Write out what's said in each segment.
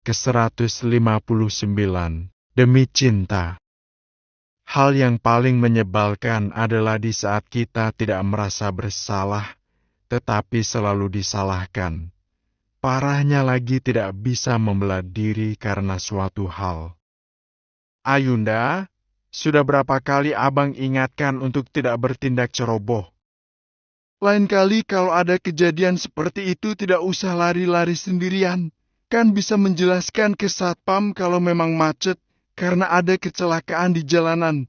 ke-159. Demi cinta. Hal yang paling menyebalkan adalah di saat kita tidak merasa bersalah, tetapi selalu disalahkan. Parahnya lagi tidak bisa membela diri karena suatu hal. Ayunda, sudah berapa kali abang ingatkan untuk tidak bertindak ceroboh. Lain kali kalau ada kejadian seperti itu tidak usah lari-lari sendirian. Kan bisa menjelaskan ke satpam kalau memang macet karena ada kecelakaan di jalanan.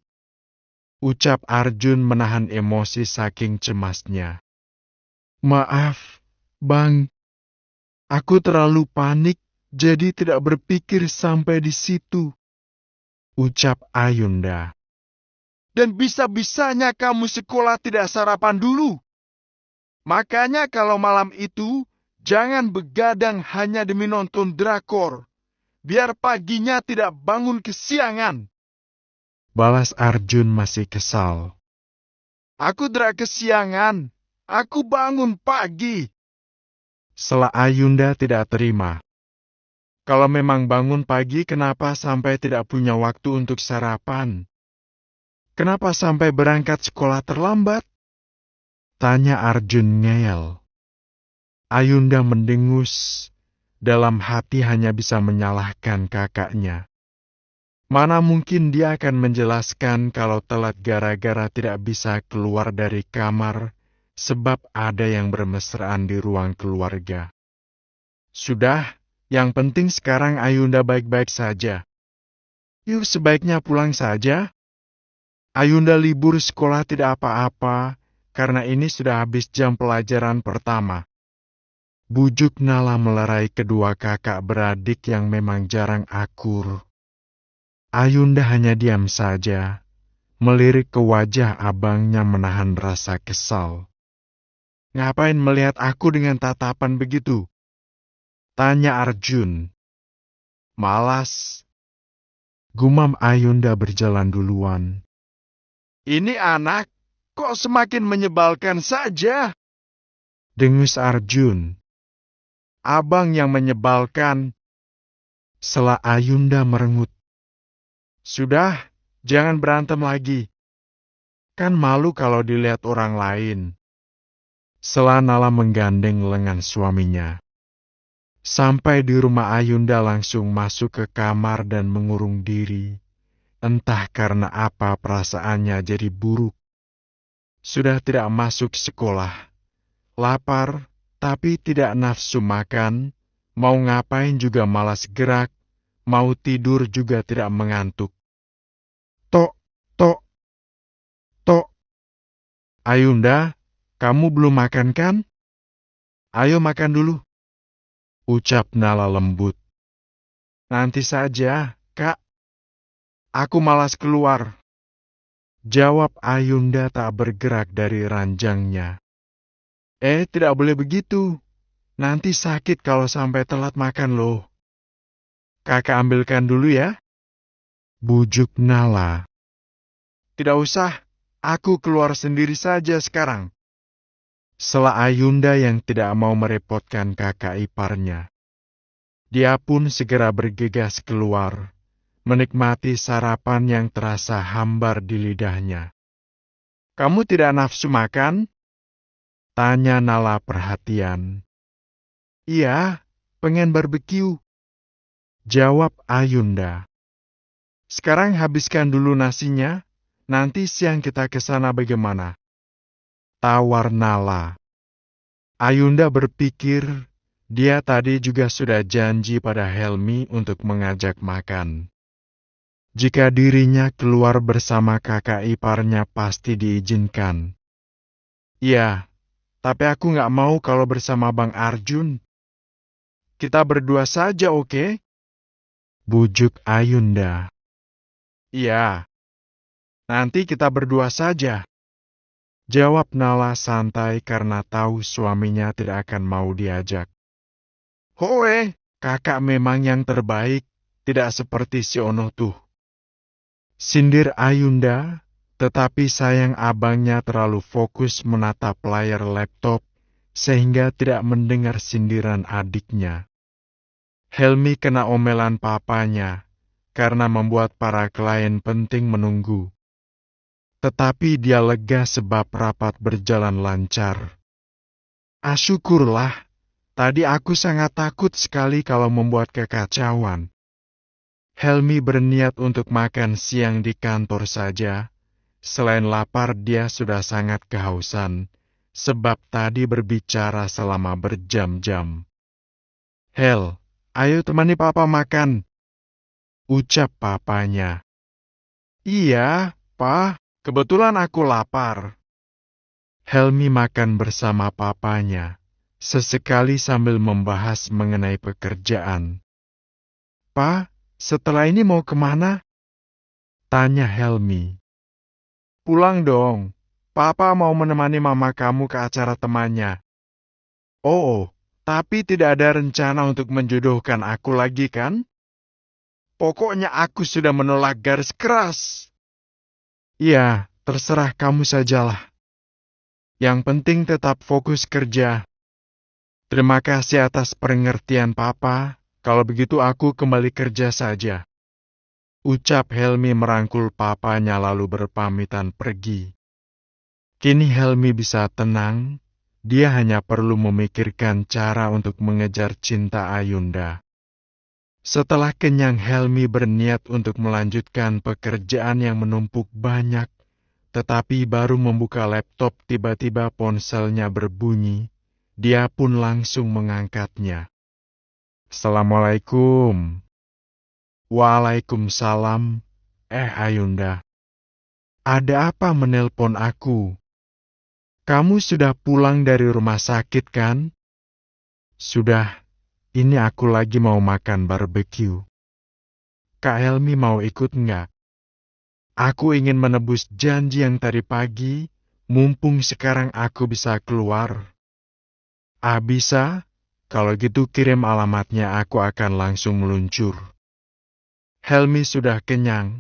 Ucap Arjun menahan emosi saking cemasnya. Maaf, Bang. Aku terlalu panik, jadi tidak berpikir sampai di situ. Ucap Ayunda. Dan bisa-bisanya kamu sekolah tidak sarapan dulu. Makanya kalau malam itu, jangan begadang hanya demi nonton drakor. Biar paginya tidak bangun kesiangan. Balas Arjun masih kesal. Aku tidak kesiangan. Aku bangun pagi. Sela Ayunda tidak terima. Kalau memang bangun pagi, kenapa sampai tidak punya waktu untuk sarapan? Kenapa sampai berangkat sekolah terlambat? Tanya Arjun ngeyel. Ayunda mendengus. Dalam hati hanya bisa menyalahkan kakaknya. Mana mungkin dia akan menjelaskan kalau telat gara-gara tidak bisa keluar dari kamar sebab ada yang bermesraan di ruang keluarga. Sudah, yang penting sekarang Ayunda baik-baik saja. Yuk sebaiknya pulang saja. Ayunda libur sekolah tidak apa-apa, karena ini sudah habis jam pelajaran pertama. Bujuk Nala melerai kedua kakak beradik yang memang jarang akur. Ayunda hanya diam saja, melirik ke wajah abangnya menahan rasa kesal. Ngapain melihat aku dengan tatapan begitu? Tanya Arjun. Malas. Gumam Ayunda berjalan duluan. Ini anak, kok semakin menyebalkan saja? Dengus Arjun. Abang yang menyebalkan. Sela Ayunda merengut. Sudah, jangan berantem lagi. Kan malu kalau dilihat orang lain. Sela Nala menggandeng lengan suaminya. Sampai di rumah Ayunda langsung masuk ke kamar dan mengurung diri. Entah karena apa perasaannya jadi buruk. Sudah tidak masuk sekolah. Lapar, tapi tidak nafsu makan. Mau ngapain juga malas gerak. Mau tidur juga tidak mengantuk. Tok, tok, tok. Ayunda, kamu belum makan kan? Ayo makan dulu. Ucap Nala lembut. Nanti saja, Kak. Aku malas keluar. Jawab Ayunda tak bergerak dari ranjangnya. Tidak boleh begitu. Nanti sakit kalau sampai telat makan loh. Kakak ambilkan dulu ya. Bujuk Nala. Tidak usah, aku keluar sendiri saja sekarang. Sela Ayunda yang tidak mau merepotkan kakak iparnya. Dia pun segera bergegas keluar, menikmati sarapan yang terasa hambar di lidahnya. Kamu tidak nafsu makan? Tanya Nala perhatian. Iya, pengen barbeque. Jawab Ayunda. Sekarang habiskan dulu nasinya, nanti siang kita ke sana bagaimana? Tawar Nala. Ayunda berpikir, dia tadi juga sudah janji pada Helmi untuk mengajak makan. Jika dirinya keluar bersama kakak iparnya pasti diizinkan. Iya, tapi aku nggak mau kalau bersama Bang Arjun. Kita berdua saja, oke? Bujuk Ayunda. Iya, nanti kita berdua saja. Jawab Nala santai karena tahu suaminya tidak akan mau diajak. Hoe, kakak memang yang terbaik, tidak seperti si Ono tuh. Sindir Ayunda, tetapi sayang abangnya terlalu fokus menatap layar laptop sehingga tidak mendengar sindiran adiknya. Helmi kena omelan papanya karena membuat para klien penting menunggu. Tetapi dia lega sebab rapat berjalan lancar. Syukurlah, tadi aku sangat takut sekali kalau membuat kekacauan. Helmi berniat untuk makan siang di kantor saja. Selain lapar, dia sudah sangat kehausan, sebab tadi berbicara selama berjam-jam. Hel, ayo temani papa makan, ucap papanya. Iya, pa, kebetulan aku lapar. Helmi makan bersama papanya, sesekali sambil membahas mengenai pekerjaan. Pa, setelah ini mau kemana? Tanya Helmi. Pulang dong. Papa mau menemani mama kamu ke acara temannya. Oh, tapi tidak ada rencana untuk menjodohkan aku lagi kan? Pokoknya aku sudah menolak garis keras. Iya, terserah kamu sajalah. Yang penting tetap fokus kerja. Terima kasih atas pengertian Papa. Kalau begitu aku kembali kerja saja. Ucap Helmi merangkul papanya lalu berpamitan pergi. Kini Helmi bisa tenang, dia hanya perlu memikirkan cara untuk mengejar cinta Ayunda. Setelah kenyang, Helmi berniat untuk melanjutkan pekerjaan yang menumpuk banyak, tetapi baru membuka laptop tiba-tiba ponselnya berbunyi, dia pun langsung mengangkatnya. Assalamualaikum. Waalaikumsalam. Ayunda. Ada apa menelpon aku? Kamu sudah pulang dari rumah sakit kan? Sudah, ini aku lagi mau makan barbeque. Kak Helmi mau ikut nggak? Aku ingin menebus janji yang tadi pagi, mumpung sekarang aku bisa keluar. Bisa? Kalau gitu kirim alamatnya, aku akan langsung meluncur. Helmi sudah kenyang,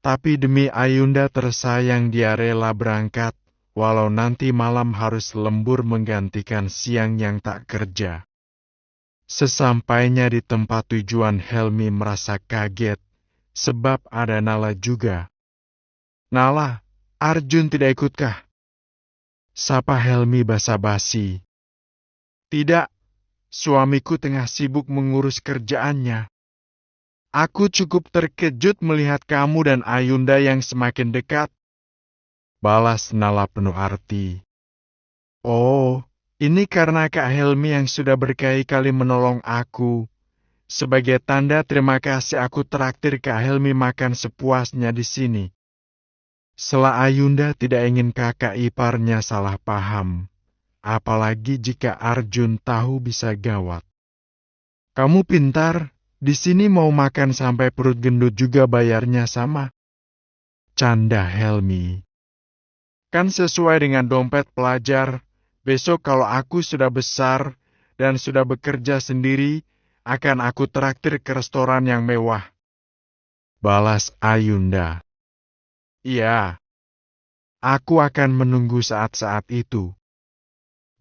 tapi demi Ayunda tersayang dia rela berangkat, walau nanti malam harus lembur menggantikan siang yang tak kerja. Sesampainya di tempat tujuan, Helmi merasa kaget, sebab ada Nala juga. Nala, Arjun tidak ikutkah? Sapa Helmi basa-basi. Tidak, suamiku tengah sibuk mengurus kerjaannya. Aku cukup terkejut melihat kamu dan Ayunda yang semakin dekat. Balas Nala penuh arti. Oh, ini karena Kak Helmi yang sudah berkali-kali menolong aku. Sebagai tanda terima kasih aku traktir Kak Helmi makan sepuasnya di sini. Sela Ayunda tidak ingin kakak iparnya salah paham. Apalagi jika Arjun tahu bisa gawat. Kamu pintar. Di sini mau makan sampai perut gendut juga bayarnya sama. Canda Helmi. Kan sesuai dengan dompet pelajar. Besok kalau aku sudah besar dan sudah bekerja sendiri, akan aku traktir ke restoran yang mewah. Balas Ayunda. Iya, aku akan menunggu saat-saat itu.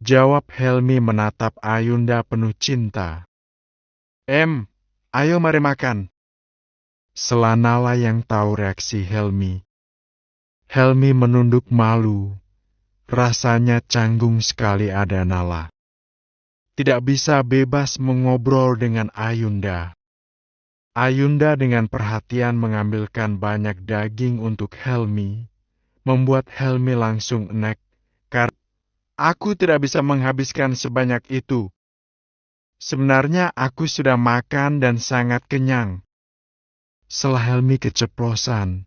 Jawab Helmi menatap Ayunda penuh cinta. Ayo mari makan. Sela Nala yang tahu reaksi Helmi. Helmi menunduk malu. Rasanya canggung sekali ada Nala. Tidak bisa bebas mengobrol dengan Ayunda. Ayunda dengan perhatian mengambilkan banyak daging untuk Helmi, membuat Helmi langsung enek, karena aku tidak bisa menghabiskan sebanyak itu. Sebenarnya aku sudah makan dan sangat kenyang. Sela Helmi keceplosan.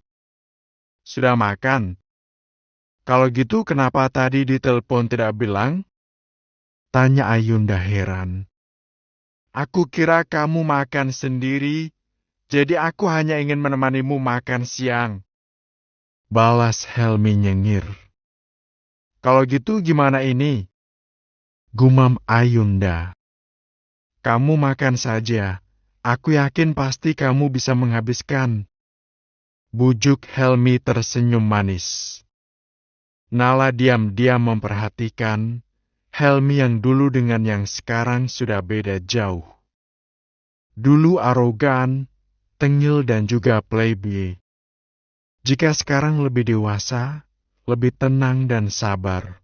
Sudah makan? Kalau gitu kenapa tadi di telepon tidak bilang? Tanya Ayunda heran. Aku kira kamu makan sendiri, jadi aku hanya ingin menemanimu makan siang. Balas Helmi nyengir. Kalau gitu gimana ini? Gumam Ayunda. Kamu makan saja, aku yakin pasti kamu bisa menghabiskan. Bujuk Helmi tersenyum manis. Nala diam-diam memperhatikan Helmi yang dulu dengan yang sekarang sudah beda jauh. Dulu arogan, tengil dan juga playboy. Jika sekarang lebih dewasa, lebih tenang dan sabar.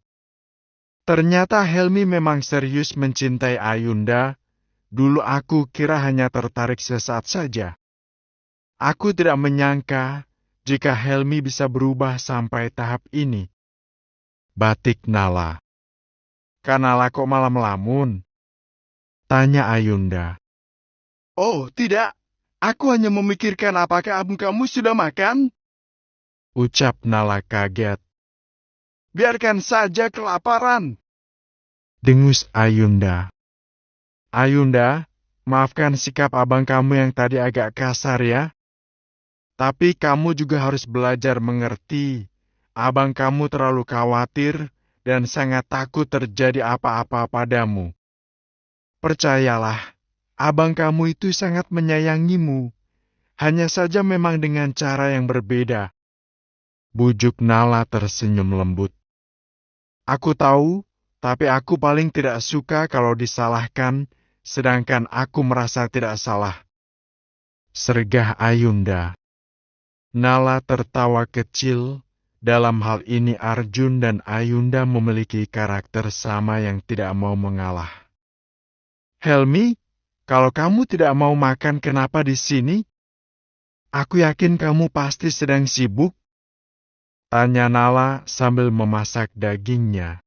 Ternyata Helmi memang serius mencintai Ayunda. Dulu aku kira hanya tertarik sesaat saja. Aku tidak menyangka jika Helmi bisa berubah sampai tahap ini. Batik Nala. Kanala kok malah melamun? Tanya Ayunda. Oh, tidak. Aku hanya memikirkan apakah abang kamu sudah makan? Ucap Nala kaget. Biarkan saja kelaparan. Dengus Ayunda. Ayunda, maafkan sikap abang kamu yang tadi agak kasar ya. Tapi kamu juga harus belajar mengerti. Abang kamu terlalu khawatir dan sangat takut terjadi apa-apa padamu. Percayalah, abang kamu itu sangat menyayangimu. Hanya saja memang dengan cara yang berbeda. Bujuk Nala tersenyum lembut. Aku tahu, tapi aku paling tidak suka kalau disalahkan, sedangkan aku merasa tidak salah. Sergah Ayunda. Nala tertawa kecil. Dalam hal ini Arjun dan Ayunda memiliki karakter sama yang tidak mau mengalah. Helmi, kalau kamu tidak mau makan kenapa di sini? Aku yakin kamu pasti sedang sibuk. Tanya Nala sambil memasak dagingnya.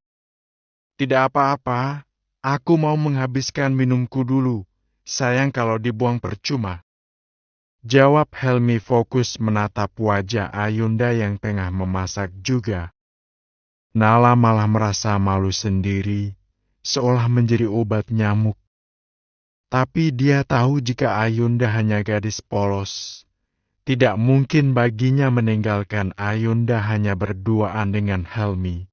Tidak apa-apa, aku mau menghabiskan minumku dulu. Sayang kalau dibuang percuma. Jawab Helmi fokus menatap wajah Ayunda yang tengah memasak juga. Nala malah merasa malu sendiri, seolah menjadi obat nyamuk. Tapi dia tahu jika Ayunda hanya gadis polos. Tidak mungkin baginya meninggalkan Ayunda hanya berduaan dengan Helmi.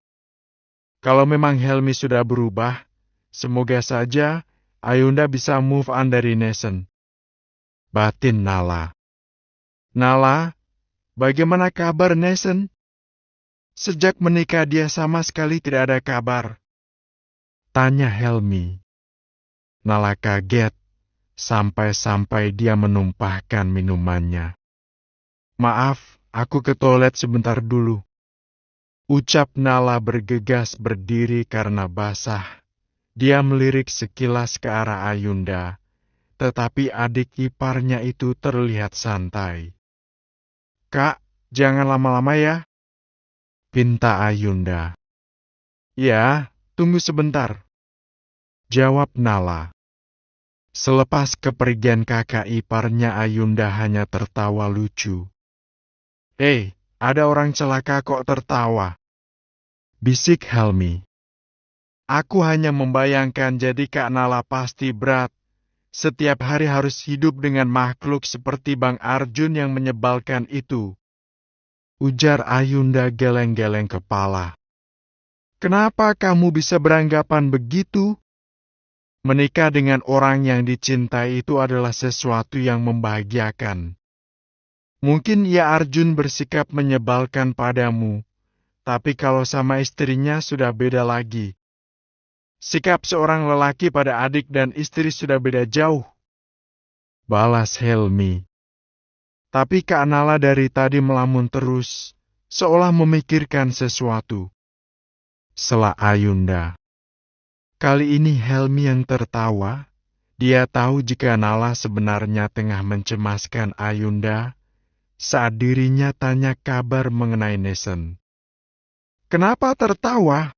Kalau memang Helmi sudah berubah, semoga saja Ayunda bisa move on dari Nesen. Batin Nala. Nala, bagaimana kabar Nesen? Sejak menikah dia sama sekali tidak ada kabar. Tanya Helmi. Nala kaget, sampai-sampai dia menumpahkan minumannya. Maaf, aku ke toilet sebentar dulu. Ucap Nala bergegas berdiri karena basah. Dia melirik sekilas ke arah Ayunda, tetapi adik iparnya itu terlihat santai. Kak, jangan lama-lama ya, pinta Ayunda. Ya, tunggu sebentar, jawab Nala. Selepas kepergian kakak iparnya Ayunda hanya tertawa lucu. Ada orang celaka kok tertawa? Bisik Helmi. Aku hanya membayangkan jadi Kak Nala pasti berat. Setiap hari harus hidup dengan makhluk seperti Bang Arjun yang menyebalkan itu. Ujar Ayunda geleng-geleng kepala. Kenapa kamu bisa beranggapan begitu? Menikah dengan orang yang dicintai itu adalah sesuatu yang membahagiakan. Mungkin ya Arjun bersikap menyebalkan padamu, tapi kalau sama istrinya sudah beda lagi. Sikap seorang lelaki pada adik dan istri sudah beda jauh. Balas Helmi. Tapi Kak Nala dari tadi melamun terus, seolah memikirkan sesuatu. Sela Ayunda. Kali ini Helmi yang tertawa. Dia tahu jika Nala sebenarnya tengah mencemaskan Ayunda saat dirinya tanya kabar mengenai Nesen. Kenapa tertawa?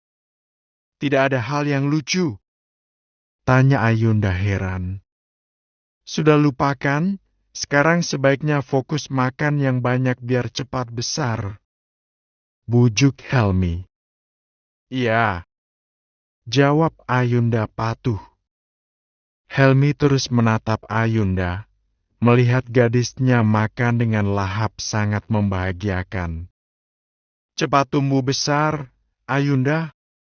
Tidak ada hal yang lucu. Tanya Ayunda heran. Sudah lupakan, sekarang sebaiknya fokus makan yang banyak biar cepat besar. Bujuk Helmi. Iya. Jawab Ayunda patuh. Helmi terus menatap Ayunda, melihat gadisnya makan dengan lahap sangat membahagiakan. Cepat tumbuh besar, Ayunda.